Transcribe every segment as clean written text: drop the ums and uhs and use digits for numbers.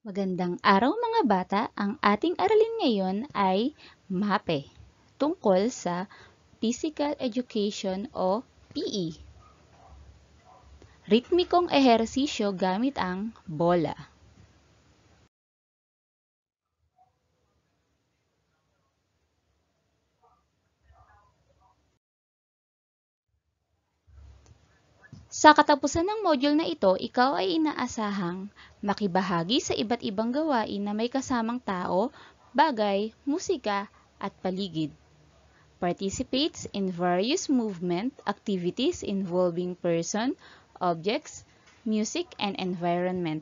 Magandang araw mga bata! Ang ating aralin ngayon ay MAPE, tungkol sa Physical Education o PE. Ritmikong ehersisyo gamit ang bola. Sa katapusan ng module na ito, ikaw ay inaasahang makibahagi sa iba't ibang gawain na may kasamang tao, bagay, musika, at paligid. Participates in various movement activities involving person, objects, music, and environment.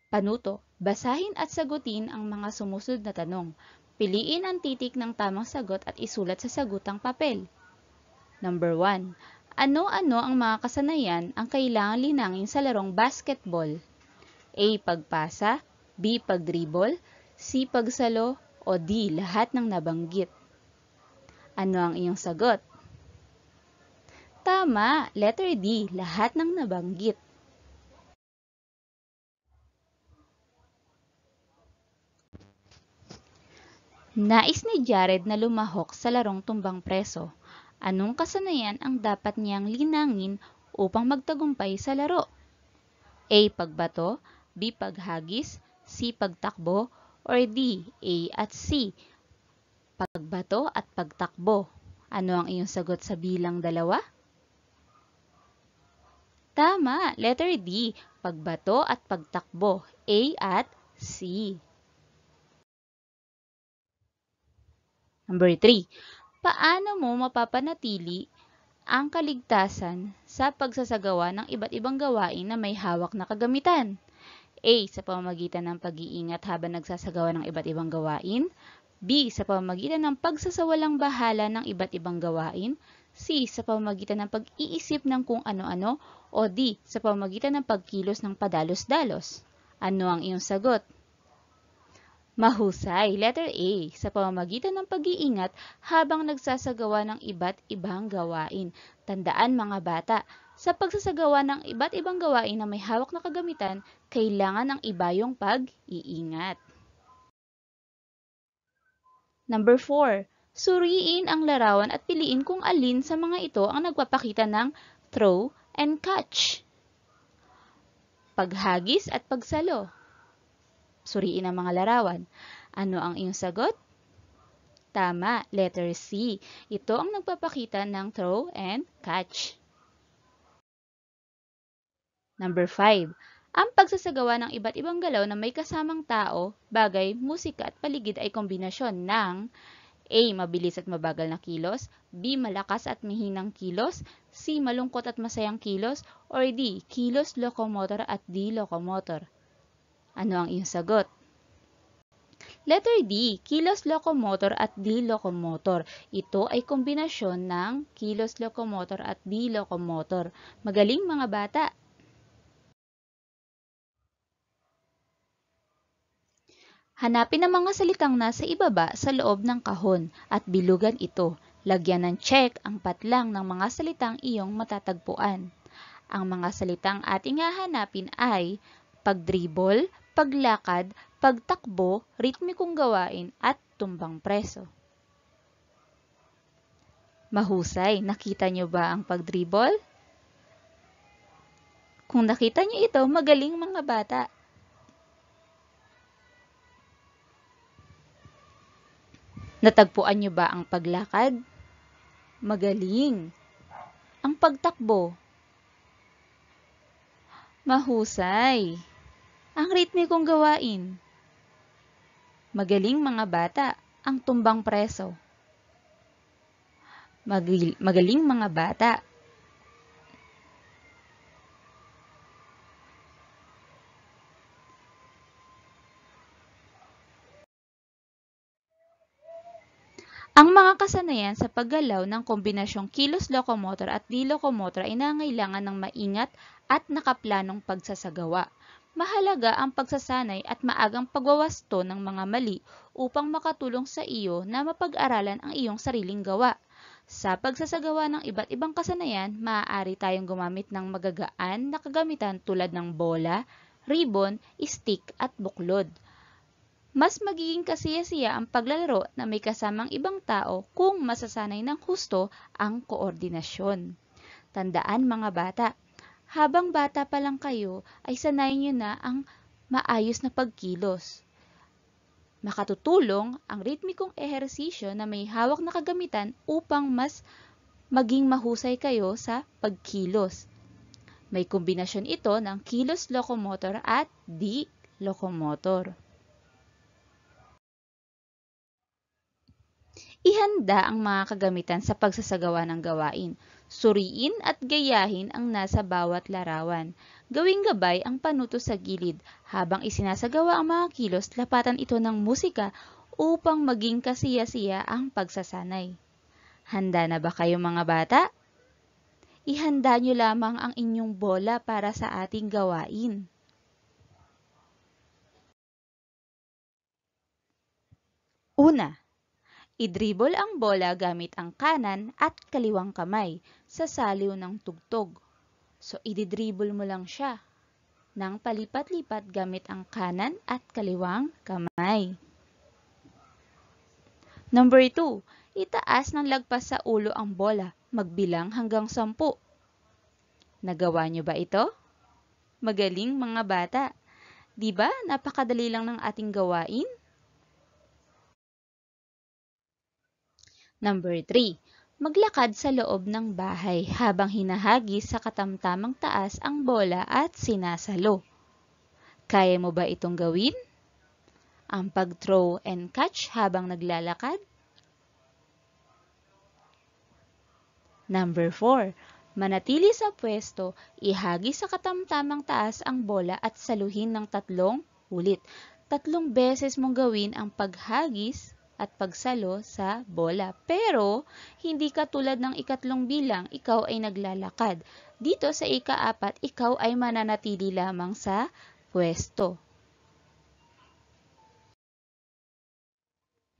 Panuto, basahin at sagutin ang mga sumusunod na tanong. Piliin ang titik ng tamang sagot at isulat sa sagutang papel. Number 1. Ano-ano ang mga kasanayan ang kailangan linangin sa larong basketball? A. Pagpasa, B. Pagdribble, C. Pagsalo, o D. Lahat ng nabanggit. Ano ang iyong sagot? Tama, letter D. Lahat ng nabanggit. Nais ni Jared na lumahok sa larong tumbang preso. Anong kasanayan ang dapat niyang linangin upang magtagumpay sa laro? A. Pagbato, B. Paghagis, C. Pagtakbo, or D. A at C. Pagbato at pagtakbo. Ano ang iyong sagot sa bilang 2? Tama, letter D. Pagbato at pagtakbo. A at C. Number 3. Paano mo mapapanatili ang kaligtasan sa pagsasagawa ng iba't ibang gawain na may hawak na kagamitan? A. Sa pamamagitan ng pag-iingat habang nagsasagawa ng iba't ibang gawain. B. Sa pamamagitan ng pagsasawalang bahala ng iba't ibang gawain. C. Sa pamamagitan ng pag-iisip ng kung ano-ano. O D. Sa pamamagitan ng pagkilos ng padalos-dalos. Ano ang iyong sagot? Mahusay, letter A, sa pamamagitan ng pag-iingat habang nagsasagawa ng iba't ibang gawain. Tandaan mga bata, sa pagsasagawa ng iba't ibang gawain na may hawak na kagamitan, kailangan ng iba yung pag-iingat. Number 4. Suriin ang larawan at piliin kung alin sa mga ito ang nagpapakita ng throw and catch. Paghagis at pagsalo. Suriin ang mga larawan. Ano ang iyong sagot? Tama, letter C. Ito ang nagpapakita ng throw and catch. Number 5. Ang pagsasagawa ng iba't ibang galaw na may kasamang tao, bagay, musika at paligid ay kombinasyon ng A. Mabilis at mabagal na kilos, B. Malakas at mihinang kilos, C. Malungkot at masayang kilos, or D. Kilos locomotor at D. Locomotor. Ano ang iyong sagot? Letter D. Kilos locomotor at D. Locomotor. Ito ay kombinasyon ng kilos locomotor at D. Locomotor. Magaling mga bata! Hanapin ang mga salitang nasa ibaba sa loob ng kahon at bilugan ito. Lagyan ng check ang patlang ng mga salitang iyong matatagpuan. Ang mga salitang ating hahanapin ay pagdribble, paglakad, pagtakbo, ritmikong gawain, at tumbang preso. Mahusay, nakita nyo ba ang pagdribble? Kung nakita nyo ito, magaling mga bata. Natagpuan nyo ba ang paglakad? Magaling. Ang pagtakbo? Mahusay. Ang ritmikong gawain? Magaling mga bata. Ang tumbang preso? Magaling mga bata. Ang mga kasanayan sa paggalaw ng kombinasyong kilos locomotor at D-locomotor ay nangangailangan ng maingat at nakaplanong pagsasagawa. Mahalaga ang pagsasanay at maagang pagwawasto ng mga mali upang makatulong sa iyo na mapag-aralan ang iyong sariling gawa. Sa pagsasagawa ng iba't ibang kasanayan, maaari tayong gumamit ng magagaan na kagamitan tulad ng bola, ribbon, stick at buklod. Mas magiging kasiyasiya ang paglalaro na may kasamang ibang tao kung masasanay ng husto ang koordinasyon. Tandaan mga bata, habang bata pa lang kayo ay sanayin nyo na ang maayos na pagkilos. Makatutulong ang ritmikong ehersisyo na may hawak na kagamitan upang mas maging mahusay kayo sa pagkilos. May kombinasyon ito ng kilos locomotor at di-locomotor. Ihanda ang mga kagamitan sa pagsasagawa ng gawain. Suriin at gayahin ang nasa bawat larawan. Gawing gabay ang panuto sa gilid. Habang isinasagawa ang mga kilos, lapatan ito ng musika upang maging kasiya-siya ang pagsasanay. Handa na ba kayo mga bata? Ihanda nyo lamang ang inyong bola para sa ating gawain. Una, i-dribble ang bola gamit ang kanan at kaliwang kamay sa saliw ng tugtog. So, i-dribble mo lang siya ng palipat-lipat gamit ang kanan at kaliwang kamay. Number 2, itaas ng lagpas sa ulo ang bola, magbilang hanggang 10. Nagawa nyo ba ito? Magaling mga bata! Di ba napakadali lang ng ating gawain? Number 3, maglakad sa loob ng bahay habang hinahagis sa katamtamang taas ang bola at sinasalo. Kaya mo ba itong gawin? Ang pag-throw and catch habang naglalakad? Number 4, manatili sa pwesto, ihagis sa katamtamang taas ang bola at saluhin ng 3 ulit. 3 beses mong gawin ang paghagis at pagsalo sa bola. Pero, hindi katulad ng ikatlong bilang, ikaw ay naglalakad. Dito sa ika-4, ikaw ay mananatili lamang sa pwesto.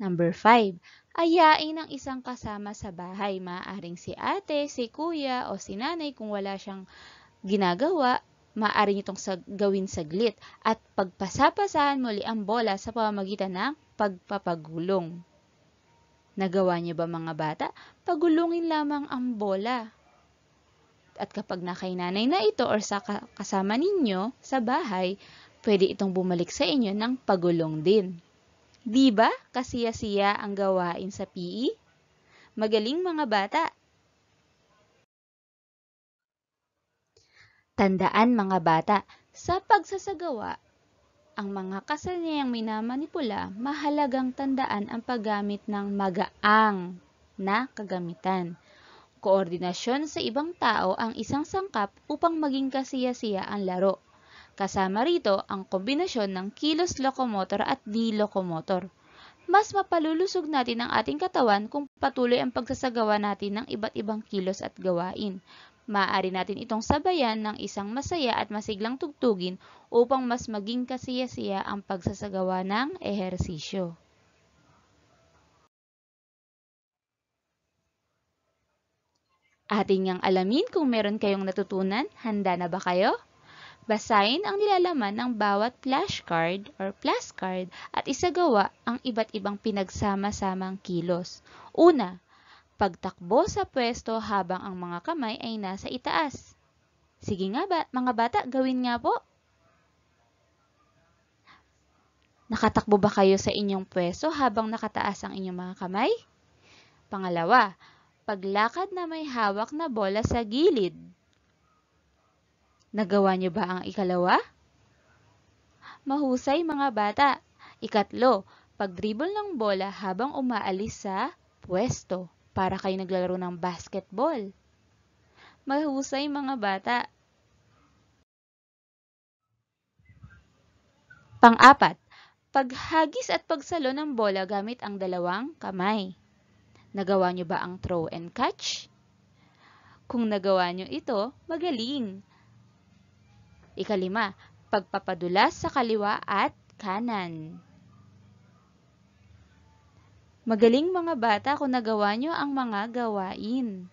Number 5, ayain ang isang kasama sa bahay. Maaaring si ate, si kuya, o si nanay kung wala siyang ginagawa. Maaari nitong gawin saglit at pagpasapasahan muli ang bola sa pamamagitan ng pagpapagulong. Nagawa niyo ba mga bata? Pagulungin lamang ang bola. At kapag nakainanay na ito or sa kasama ninyo sa bahay, pwede itong bumalik sa inyo ng pagulong din. Di ba kasiya-siya ang gawain sa PE? Magaling mga bata! Tandaan mga bata, sa pagsasagawa, ang mga kasanayang minamanipula, mahalagang tandaan ang paggamit ng magaang na kagamitan. Koordinasyon sa ibang tao ang isang sangkap upang maging kasiya-siya ang laro. Kasama rito ang kombinasyon ng kilos locomotor at di-locomotor. Mas mapalulusog natin ang ating katawan kung patuloy ang pagsasagawa natin ng iba't ibang kilos at gawain. Maaari natin itong sabayan ng isang masaya at masiglang tugtugin upang mas maging kasiya-siya ang pagsasagawa ng ehersisyo. Atin ngang alamin kung meron kayong natutunan. Handa na ba kayo? Basahin ang nilalaman ng bawat flashcard or flashcard at isagawa ang iba't ibang pinagsama-samang kilos. Una, pagtakbo sa pwesto habang ang mga kamay ay nasa itaas. Sige nga ba, mga bata, gawin nga po. Nakatakbo ba kayo sa inyong pwesto habang nakataas ang inyong mga kamay? Pangalawa, paglakad na may hawak na bola sa gilid. Nagawa niyo ba ang ikalawa? Mahusay mga bata. Ikatlo, pag-dribble ng bola habang umaalis sa pwesto para kayo naglalaro ng basketball. Mahusay mga bata. Pang-apat, paghagis at pagsalo ng bola gamit ang 2 kamay. Nagawa niyo ba ang throw and catch? Kung nagawa niyo ito, magaling. Ikalima, pagpapadulas sa kaliwa at kanan. Magaling mga bata kung nagawa nyo ang mga gawain.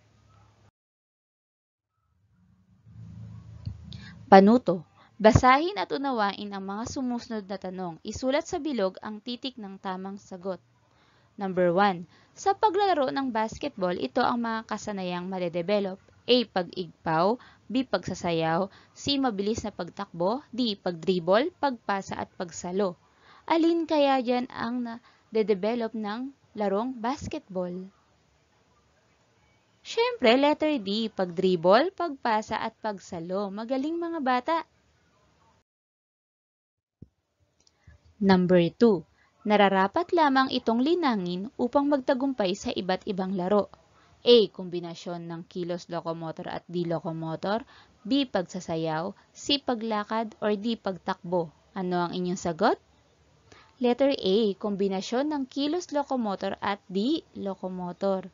Panuto. Basahin at unawain ang mga sumusunod na tanong. Isulat sa bilog ang titik ng tamang sagot. Number 1. Sa paglalaro ng basketball, ito ang mga kasanayang madedevelop. A. Pag-igpaw, B. Pagsasayaw, C. Mabilis na pagtakbo, D. Pagdribble, pagpasa at pagsalo. Alin kaya dyan ang na-develop ng larong basketball? Siyempre, letter D. Pagdribble, pagpasa at pagsalo. Magaling mga bata. Number 2. Nararapat lamang itong linangin upang magtagumpay sa iba't ibang laro. A. Kombinasyon ng kilos locomotor at D. Locomotor, B. Pagsasayaw, C. Paglakad, or D. Pagtakbo. Ano ang inyong sagot? Letter A. Kombinasyon ng kilos locomotor at D. Locomotor.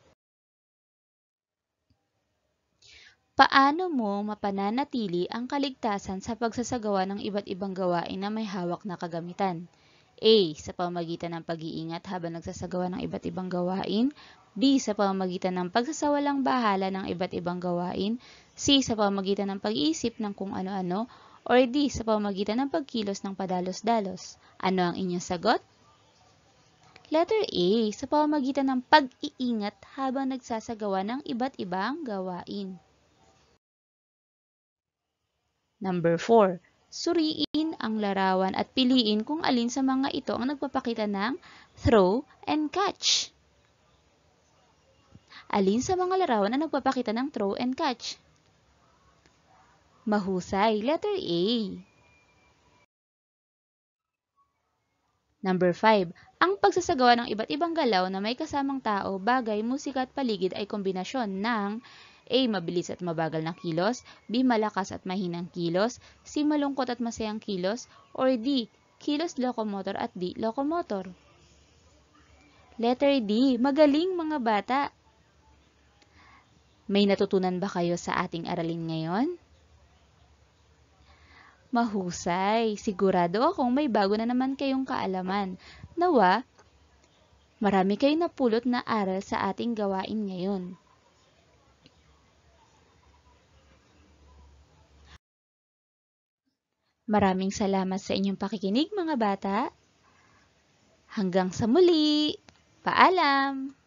Paano mo mapananatili ang kaligtasan sa pagsasagawa ng iba't ibang gawain na may hawak na kagamitan? A. Sa pamamagitan ng pag-iingat habang nagsasagawa ng iba't ibang gawain. B. Sa pamamagitan ng pagsasawalang bahala ng iba't ibang gawain. C. Sa pamamagitan ng pag-iisip ng kung ano-ano. Or D. Sa pamamagitan ng pagkilos ng padalos-dalos. Ano ang inyong sagot? Letter A. Sa pamamagitan ng pag-iingat habang nagsasagawa ng iba't ibang gawain. Number 4. Suriin ang larawan at piliin kung alin sa mga ito ang nagpapakita ng throw and catch. Alin sa mga larawan ang nagpapakita ng throw and catch? Mahusay. Letter A. Number 5. Ang pagsasagawa ng iba't ibang galaw na may kasamang tao, bagay, musika at paligid ay kombinasyon ng A. Mabilis at mabagal na kilos, B. Malakas at mahinang kilos, C. Malungkot at masayang kilos, or D. Kilos locomotor at D. Locomotor. Letter D. Magaling mga bata! May natutunan ba kayo sa ating aralin ngayon? Mahusay! Sigurado akong may bago na naman kayong kaalaman. Nawa, marami kayong napulot na aral sa ating gawain ngayon. Maraming salamat sa inyong pakikinig mga bata. Hanggang sa muli. Paalam!